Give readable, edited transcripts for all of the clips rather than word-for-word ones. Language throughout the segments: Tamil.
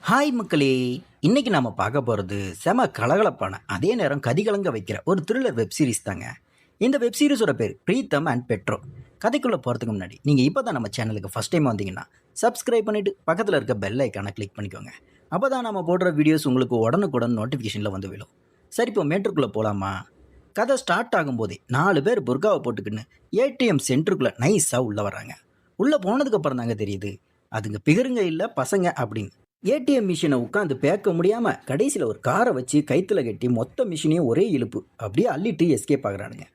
ஹாய் மக்களே. இன்னைக்கு நாம பார்க்க போகிறது செம கலகலப்பான அதே நேரம் கதிகலங்க வைக்கிற ஒரு த்ரில்லர் வெப் சீரிஸ் தாங்க. இந்த வெப் சீரிஸோட பேர் பிரீத்தம் அண்ட் பெட்ரோ. கதைக்குள்ளே போகிறதுக்கு முன்னாடி நீங்கள் இப்போ தான் நம்ம சேனலுக்கு ஃபஸ்ட் டைம் வந்தீங்கன்னா சப்ஸ்கிரைப் பண்ணிவிட்டு பக்கத்தில் இருக்க பெல் ஐக்கானை கிளிக் பண்ணிக்கோங்க. அப்போ தான் நம்ம போடுற வீடியோஸ் உங்களுக்கு உடனுக்குடன் நோட்டிஃபிகேஷனில் வந்து விழும். சரி, இப்போ மேட்ருக்குள்ளே போகலாமா? கதை ஸ்டார்ட் ஆகும்போதே 4 பேர் புர்காவை போட்டுக்கின்னு ஏடிஎம் சென்டருக்குள்ளே நைஸாக உள்ளே வர்றாங்க. உள்ளே போனதுக்கப்புறம் தாங்க தெரியுது அதுங்க பிகருங்க இல்லை பசங்க அப்படின்னு. ஏடிஎம் மிஷினை உட்காந்து பேக்க முடியாமல் கடைசியில் ஒரு காரை வச்சு கைத்தில் கட்டி மொத்த மிஷினையும் ஒரே இழுப்பு அப்படியே அள்ளிட்டு எஸ்கேப் ஆகுறானுங்க.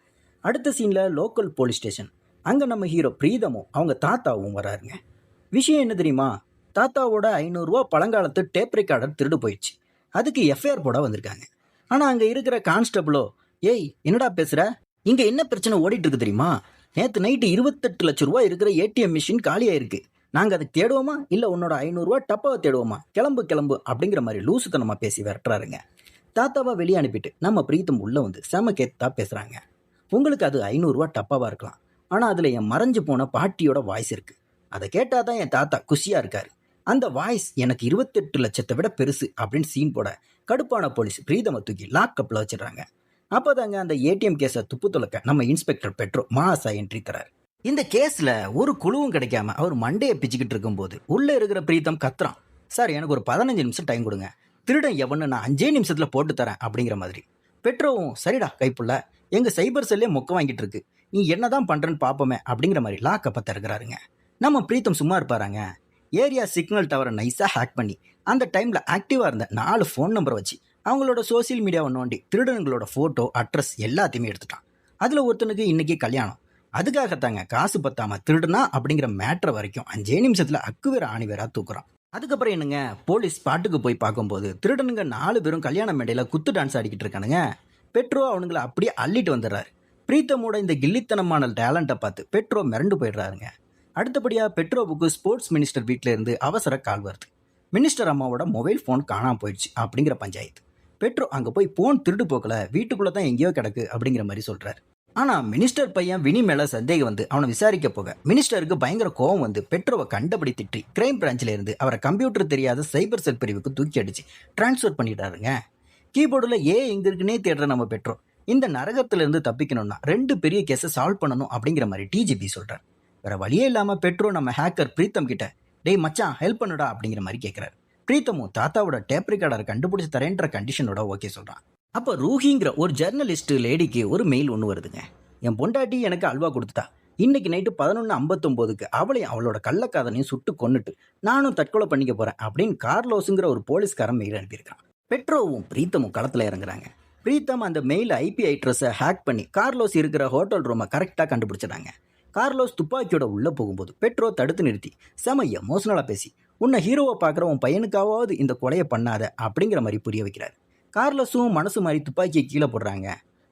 அடுத்த சீனில் லோக்கல் போலீஸ் ஸ்டேஷன். அங்கே நம்ம ஹீரோ பிரீதமும் அவங்க தாத்தாவும் வராருங்க. விஷயம் என்ன தெரியுமா? தாத்தாவோட 500 ரூபா பழங்காலத்து டேப் ரெக்கார்டர் திருடு போயிடுச்சு. அதுக்கு எஃப்ஐஆர் போட வந்திருக்காங்க. ஆனால் அங்கே இருக்கிற கான்ஸ்டபிளோ, ஏய் என்னடா பேசுகிற, இங்கே என்ன பிரச்சனை ஓடிட்டு இருக்கு தெரியுமா? நேற்று நைட்டு 28 லட்சம் ரூபா இருக்கிற ஏடிஎம் மிஷின் காலியாயிருக்கு. நாங்கள் அதுக்கு தேடுவோமா இல்லை உன்னோட 500 ரூபா டப்பாவை தேடுவோமா? கிளம்பு கிளம்பு அப்படிங்கிற மாதிரி லூசுத்தனமாக பேசி விரட்டுறாருங்க. தாத்தாவை வெளியே அனுப்பிட்டு நம்ம பிரீத்தம் உள்ளே வந்து செம கேத்தா பேசுகிறாங்க. உங்களுக்கு அது 500 ரூபா டப்பாவாக இருக்கலாம், ஆனால் அதில் என் மறைஞ்சு போன பாட்டியோட வாய்ஸ் இருக்குது. அதை கேட்டால் தான் என் தாத்தா குஷியாக இருக்காரு. அந்த வாய்ஸ் எனக்கு 28 லட்சத்தை விட பெருசு அப்படின்னு சீன் போட கடுப்பான போலீஸ் பிரீதமை தூக்கி லாக்கப்பில் வச்சிடறாங்க. அப்போ தாங்க அந்த ஏடிஎம் கேஸை துப்பு துளக்க நம்ம இன்ஸ்பெக்டர் பெட்ரோ மாசா என்ட்ரி தரார். இந்த கேஸில் ஒரு குழுவும் கிடைக்காம அவர் மண்டையை பிச்சுக்கிட்டு இருக்கும்போது உள்ளே இருக்கிற பிரீத்தம் கத்துறான், சார் எனக்கு ஒரு 15 நிமிஷம் டைம் கொடுங்க, திருடன் எவன்னு நான் 5 நிமிஷத்தில் போட்டு தரேன் அப்படிங்கிற மாதிரி. பெட்ரோவும் சரிடா கைப்புள்ள, எங்கள் சைபர் செல்லே மொக்க வாங்கிட்டு இருக்கு, நீ என்னதான் பண்ணுறேன்னு பார்ப்போமே அப்படிங்கிற மாதிரி லாக்கப்பை திறக்கிறாருங்க. நம்ம பிரீத்தம் சும்மா இருப்பாராங்க. ஏரியா சிக்னல் டவரை நைஸாக ஹேக் பண்ணி அந்த டைமில் ஆக்டிவாக இருந்த 4 ஃபோன் நம்பரை வச்சு அவங்களோட சோசியல் மீடியாவை நோண்டி திருடனுங்களோட ஃபோட்டோ அட்ரஸ் எல்லாத்தையுமே எடுத்துட்டான். அதில் ஒருத்தனுக்கு இன்றைக்கி கல்யாணம். அதுக்காகத்தாங்க காசு பத்தாம திருடுனா அப்படிங்கிற மேட்ரை வரைக்கும் 5 நிமிஷத்தில் அக்குவேற ஆணிவேரா தூக்குறான். அதுக்கப்புறம் என்னங்க, போலீஸ் ஸ்பாட்டுக்கு போய் பார்க்கும்போது திருடனுங்க 4 பேரும் கல்யாண மேடையில் குத்து டான்ஸ் ஆடிக்கிட்டு இருக்கானுங்க. பெட்ரோ அவனுங்களை அப்படியே அள்ளிட்டு வந்துடுறாரு. பிரீத்தமோட இந்த கில்லித்தனமான டேலண்ட்டை பார்த்து பெட்ரோ மிரண்டு போயிடுறாருங்க. அடுத்தபடியாக பெட்ரோவுக்கு ஸ்போர்ட்ஸ் மினிஸ்டர் வீட்டில் இருந்து அவசர கால் வருது. மினிஸ்டர் அம்மாவோட மொபைல் ஃபோன் காணாமல் போயிடுச்சு அப்படிங்கிற பஞ்சாயத்து. பெட்ரோ அங்கே போய் ஃபோன் திருடு போக்கல, வீட்டுக்குள்ளே தான் எங்கேயோ கிடக்கு அப்படிங்கிற மாதிரி சொல்கிறாரு. ஆனால் மினிஸ்டர் பையன் வினி மேலே சந்தேகம் வந்து அவனை விசாரிக்க போக மினிஸ்டருக்கு பயங்கர கோவம் வந்து பெட்ரோவை கண்டபடி திட்டி கிரைம் பிரான்ச்சில் இருந்து அவரை கம்ப்யூட்டர் தெரியாத சைபர் செல் பிரிவுக்கு தூக்கி அடிச்சு டிரான்ஸ்ஃபர் பண்ணிடுறாருங்க. கீபோர்டில் எங்கே இருக்குன்னே தேடுற நம்ம பெட்ரோ இந்த நரகத்திலிருந்து தப்பிக்கணும்னா 2 பெரிய கேஸை சால்வ் பண்ணணும் அப்படிங்கிற மாதிரி டிஜிபி சொல்கிறார். வேற வழியே இல்லாமல் பெட்ரோ நம்ம ஹேக்கர் பிரீத்தம் கிட்ட, டேய் மச்சான் ஹெல்ப் பண்ணுடா அப்படிங்கிற மாதிரி கேட்குறாரு. பிரீத்தமும் தாத்தாவோட டேப் ரெக்கார்டரை கண்டுபிடிச்சி தரேன்ற கண்டிஷனோட ஓகே சொல்கிறான். அப்போ ரூஹிங்கிற ஒரு ஜெர்னலிஸ்ட் லேடிக்கு ஒரு மெயில் ஒன்று வருதுங்க. என் பொண்டாட்டி எனக்கு அல்வா கொடுத்துட்டா, இன்னைக்கு நைட்டு 11:59க்கு அவளையும் அவளோட கள்ளக்காதனையும் சுட்டு கொன்னுட்டு நானும் தற்கொலை பண்ணிக்க போகிறேன் அப்படின்னு கார்லோஸுங்கிற ஒரு போலீஸ்காரன் மெயில் அனுப்பியிருக்கான். பெட்ரோவும் பிரீத்தமும் களத்தில் இறங்குறாங்க. பிரீத்தம் அந்த மெயில் ஐபி அட்ரஸை ஹேக் பண்ணி கார்லோஸ் இருக்கிற ஹோட்டல் ரூமை கரெக்டாக கண்டுபிடிச்சிடாங்க. கார்லோஸ் துப்பாக்கியோட உள்ளே போகும்போது பெட்ரோ தடுத்து நிறுத்தி செம எமோஷனலாக பேசி, உன்னை ஹீரோவை பார்க்குற உன் பையனுக்காவது இந்த கொலையை பண்ணாத அப்படிங்கிற மாதிரி புரிய வைக்கிறார். கார்லஸும் மனசு மாதிரி துப்பாக்கியை கீழே போடுறாங்க.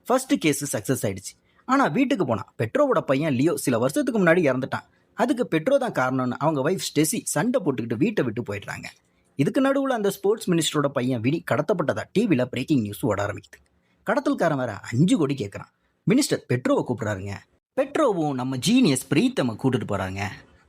ஃபர்ஸ்ட் கேஸு சக்ஸஸ் ஆயிடுச்சு. ஆனால் வீட்டுக்கு போனால் பெட்ரோவோட பையன் லியோ சில வருஷத்துக்கு முன்னாடி இறந்துட்டான். அதுக்கு பெட்ரோ தான் காரணம்னு அவங்க வைஃப் ஸ்டெசி சண்டை போட்டுக்கிட்டு வீட்டை விட்டு போயிடுறாங்க. இதுக்கு நடுவில் அந்த ஸ்போர்ட்ஸ் மினிஸ்டரோட பையன் வினி கடத்தப்பட்டதா டிவியில் பிரேக்கிங் நியூஸ் ஓட ஆரம்பிக்குது. கடத்தல்காரன் வேற 5 கோடி கேட்குறான். மினிஸ்டர் பெட்ரோவை கூப்பிட்றாருங்க. பெட்ரோவும் நம்ம ஜீனியஸ் பிரீத்தமை கூட்டிட்டு போகிறாங்க.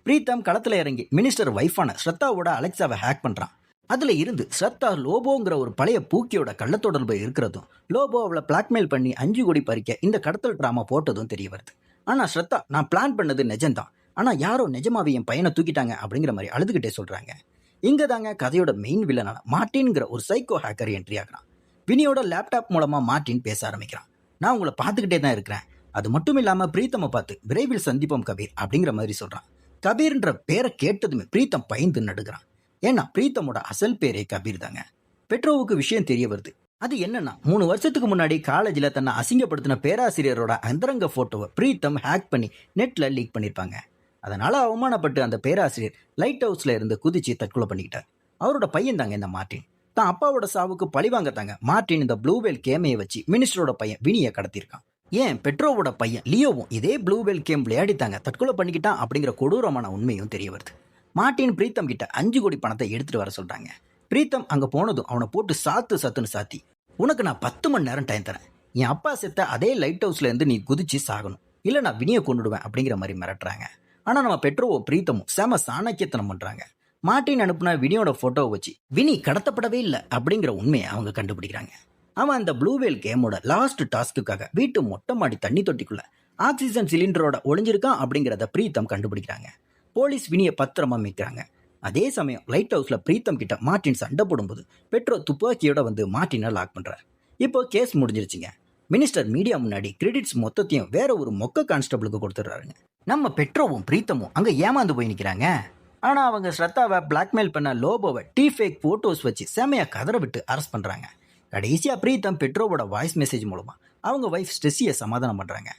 பிரீத்தம் களத்தில் இறங்கி மினிஸ்டர் வைஃபான ஸ்ரத்தாவோட அலெக்சாவை ஹேக் பண்ணுறான். அதில் இருந்து ஸ்ரத்தா லோபோங்கிற ஒரு பழைய பூக்கியோட கள்ளத்தொடர்பு இருக்கிறதும் லோபோ அவளை பிளாக்மெயில் பண்ணி 5 கோடி பறிக்க இந்த கடத்தல் ட்ராமா போட்டதும் தெரிய வருது. ஆனால் ஸ்ரத்தா, நான் பிளான் பண்ணது நிஜம்தான், ஆனால் யாரோ நிஜமாவே என் பையனை தூக்கிட்டாங்க அப்படிங்கிற மாதிரி அழுதுகிட்டே சொல்கிறாங்க. இங்கே தாங்க கதையோட மெயின் வில்லனான மார்ட்டின்கிற ஒரு சைக்கோ ஹேக்கர் என்ட்ரி ஆகிறான். வினியோட லேப்டாப் மூலமாக மார்ட்டின் பேச ஆரம்பிக்கிறான். நான் உங்களை பார்த்துக்கிட்டே தான் இருக்கிறேன், அது மட்டும் இல்லாமல் பிரீத்தமை பார்த்து விரைவில் சந்திப்போம் கபீர் அப்படிங்கிற மாதிரி சொல்கிறான். கபீர்ன்ற பேரை கேட்டதுமே பிரீத்தம் பயந்து நடுகிறான். ஏன்னா பிரீத்தமோட அசல் பேரே கபீர் தாங்க. பெட்ரோவுக்கு விஷயம் தெரிய வருது. அது என்னன்னா, 3 வருஷத்துக்கு முன்னாடி காலேஜில் தன்னை அசிங்கப்படுத்தின பேராசிரியரோட அந்தரங்க ஃபோட்டோவை பிரீத்தம் ஹேக் பண்ணி நெட்டில் லீக் பண்ணியிருப்பாங்க. அதனால் அவமானப்பட்டு அந்த பேராசிரியர் லைட் ஹவுஸில் இருந்து குதிச்சு தற்கொலை பண்ணிக்கிட்டார். அவரோட பையன் தாங்க இந்த மார்ட்டின். தான் அப்பாவோட சாவுக்கு பழிவாங்கத்தாங்க மார்ட்டின் இந்த ப்ளூவேல் கேமையை வச்சு மினிஸ்டரோட பையன் வினியை கடத்தியிருக்கான். ஏன் பெட்ரோவோட பையன் லியோவும் இதே ப்ளூவேல் கேம் விளையாடித்தாங்க தற்கொலை பண்ணிக்கிட்டான் அப்படிங்கிற கொடூரமான உண்மையும் தெரிய வருது. மார்ட்டின் பிரீத்தம் கிட்ட 5 கோடி பணத்தை எடுத்துட்டு வர சொல்றாங்க. பிரீத்தம் அங்க போனதும் அவனை போட்டு சத்துன்னு சாத்தி, உனக்கு நான் 10 மணி நேரம் டைம் தரேன், என் அப்பா செத்த அதே லைட் ஹவுஸ்ல இருந்து நீ குதிச்சு சாகணும், இல்லை நான் வினியை கொண்டுடுவேன் அப்படிங்கிற மாதிரி மிரட்டுறாங்க. ஆனால் நம்ம பெட்ரோவோ பிரீத்தமும் செம சாணக்கியத்தனம் பண்றாங்க. மார்ட்டின் அனுப்புன வினியோட போட்டோவை வச்சு வினி கடத்தப்படவே இல்லை அப்படிங்கிற உண்மையை அவங்க கண்டுபிடிக்கிறாங்க. அவன் அந்த ப்ளூவேல் கேமோட லாஸ்ட் டாஸ்க்குக்காக வீட்டு மொட்டை மாடி தண்ணி தொட்டிக்குள்ள ஆக்சிஜன் சிலிண்டரோட ஒளிஞ்சிருக்கான் அப்படிங்கிறத பிரீத்தம் கண்டுபிடிக்கிறாங்க. போலீஸ் வினியை பத்திரமா மீட்கிறாங்க. அதே சமயம் லைட் ஹவுஸ்ல பிரீத்தம் கிட்ட மார்ட்டின் சண்டை போடும்போது பெட்ரோ துப்பாக்கியோட வந்து மார்ட்டினை லாக் பண்றாரு. இப்போ கேஸ் முடிஞ்சிருச்சுங்க. மினிஸ்டர் மீடியா முன்னாடி கிரெடிட்ஸ் மொத்தத்தையும் வேற ஒரு மொக்க கான்ஸ்டபிளுக்கு கொடுத்துட்றாருங்க. நம்ம பெட்ரோவும் பிரீத்தமும் அங்க ஏமாந்து போய் நிற்கிறாங்க. ஆனா அவங்க ஸ்ரத்தாவை பிளாக்மெயில் பண்ண லோபோவை ஃபேக் போட்டோஸ் வச்சு செமையா கதற விட்டு அரெஸ்ட் பண்றாங்க. கடைசியா பிரீத்தம் பெட்ரோவோட வாய்ஸ் மெசேஜ் மூலமா அவங்க வைஃப் ஸ்டெஸியை சமாதானம் பண்றாங்க.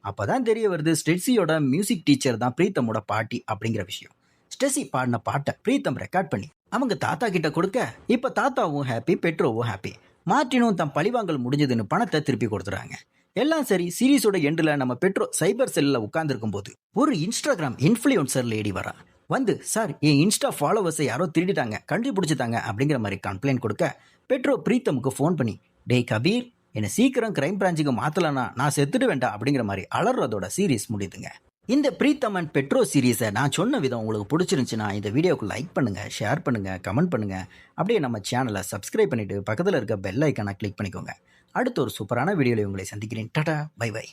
அப்பதான் தெரிய வருது ஸ்டெஸியோட மியூசிக் டீச்சர் தான் பிரீத்தமோட பாட்டி அப்படிங்கிற விஷயம். ஸ்டெஸி பாடின பாட்டை பிரீத்தம் ரெக்கார்ட் பண்ணி அவங்க தாத்தா கிட்ட கொடுக்க இப்ப தாத்தாவும் ஹாப்பி, பெட்ரோவும் ஹாப்பி. மார்ட்டினும் தம் பழிவாங்கல் முடிஞ்சதுன்னு பணத்தை திருப்பி கொடுத்துறாங்க. எல்லாம் சரி. சீரீஸோட எண்டில் நம்ம பெட்ரோ சைபர் செல்லில் உட்காந்துருக்கும் போது ஒரு இன்ஸ்டாகிராம் இன்ஃப்ளூயன்சர் லேடி வரா. வந்து, சார் என் இன்ஸ்டா ஃபாலோவர்ஸை யாரோ திருடிட்டாங்க, கண்டுபிடிச்சிட்டாங்க அப்படிங்கிற மாதிரி கம்ப்ளைண்ட் கொடுக்க பெட்ரோ பிரீத்தமுக்கு ஃபோன் பண்ணி, டேய் கபீர், என்னை சீக்கிரம் கிரைம் பிரான்ச்சுக்கு மாற்றலன்னா நான் செத்துட்டு வேண்டாம் அப்படிங்கிற மாதிரி அலறதோட சீரீஸ் முடியுதுங்க. இந்த பிரீத்தம் அண்ட் பெட்ரோ சீரீஸை நான் சொன்ன விதம் உங்களுக்கு பிடிச்சிருந்துச்சுன்னா இந்த வீடியோக்கு லைக் பண்ணுங்கள், ஷேர் பண்ணுங்கள், கமெண்ட் பண்ணுங்கள். அப்படியே நம்ம சேனலை சப்ஸ்கிரைப் பண்ணிவிட்டு பக்கத்தில் இருக்க பெல் ஐக்கானை கிளிக் பண்ணிக்கோங்க. அடுத்த ஒரு சூப்பரான வீடியோவில் உங்களை சந்திக்கிறேன். Tata, bye by.